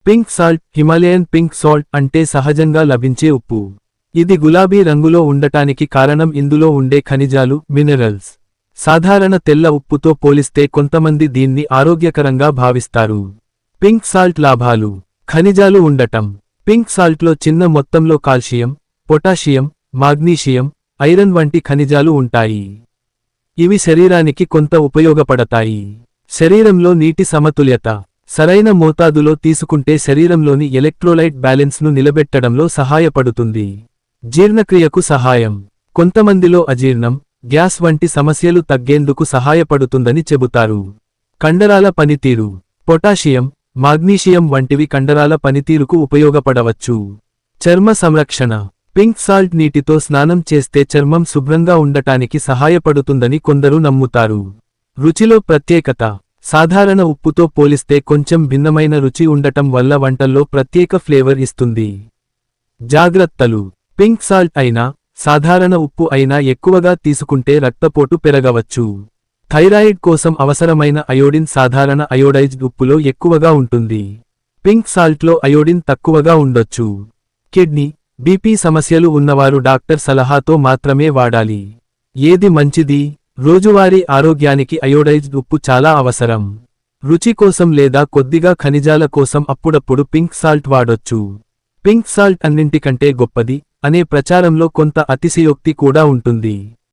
Pink salt Himalayan pink salt అంటే సహజంగా లభించే ఉప్పు. ఇది గులాబీ రంగులో ఉండటానికి కారణం ఇందులో ఉండే ఖనిజాలు, మినరల్స్. సాధారణ తెల్ల ఉప్పుతో పోలిస్తే కొంతమంది దీన్ని ఆరోగ్యకరంగా భావిస్తారు. పింక్ సాల్ట్ లాభాలు: ఖనిజాలు ఉండటం. పింక్ సాల్ట్లో చిన్న మొత్తంలో కాల్షియం, పొటాషియం, మాగ్నీషియం, ఐరన్ వంటి ఖనిజాలు ఉంటాయి. ఇవి శరీరానికి కొంత ఉపయోగపడతాయి. శరీరంలో నీటి సమతుల్యత: సరైన మోతాదులో తీసుకుంటే శరీరంలోని ఎలక్ట్రోలైట్ బ్యాలెన్స్ను నిలబెట్టడంలో సహాయపడుతుంది. జీర్ణక్రియకు సహాయం: కొంతమందిలో అజీర్ణం, గ్యాస్ వంటి సమస్యలు తగ్గేందుకు సహాయపడుతుందని చెబుతారు. కండరాల పనితీరు: పొటాషియం, మాగ్నీషియం వంటివి కండరాల పనితీరుకు ఉపయోగపడవచ్చు. చర్మ సంరక్షణ: పింక్ సాల్ట్ నీటితో స్నానం చేస్తే చర్మం శుభ్రంగా ఉండటానికి సహాయపడుతుందని కొందరు నమ్ముతారు. రుచిలో ప్రత్యేకత: సాధారణ ఉప్పుతో పోలిస్తే కొంచెం భిన్నమైన రుచి ఉండటం వల్ల వంటల్లో ప్రత్యేక ఫ్లేవర్ ఇస్తుంది. జాగ్రత్తలు: పింక్ సాల్ట్ అయినా, సాధారణ ఉప్పు అయినా ఎక్కువగా తీసుకుంటే రక్తపోటు పెరగవచ్చు. థైరాయిడ్ కోసం అవసరమైన అయోడిన్ సాధారణ అయోడైజ్డ్ ఉప్పులో ఎక్కువగా ఉంటుంది. పింక్ సాల్ట్లో అయోడిన్ తక్కువగా ఉండొచ్చు. కిడ్నీ, బీపీ సమస్యలు ఉన్నవారు డాక్టర్ సలహాతో మాత్రమే వాడాలి. ఏది మంచిది? రోజువారీ ఆరోగ్యానికి అయోడైజ్డ్ ఉప్పు చాలా అవసరం. రుచి కోసం లేదా కొద్దిగా ఖనిజాల కోసం అప్పుడప్పుడు పింక్ సాల్ట్ వాడొచ్చు. పింక్ సాల్ట్ అన్నింటికంటే గొప్పది అనే ప్రచారంలో కొంత అతిశయోక్తి కూడా ఉంటుంది.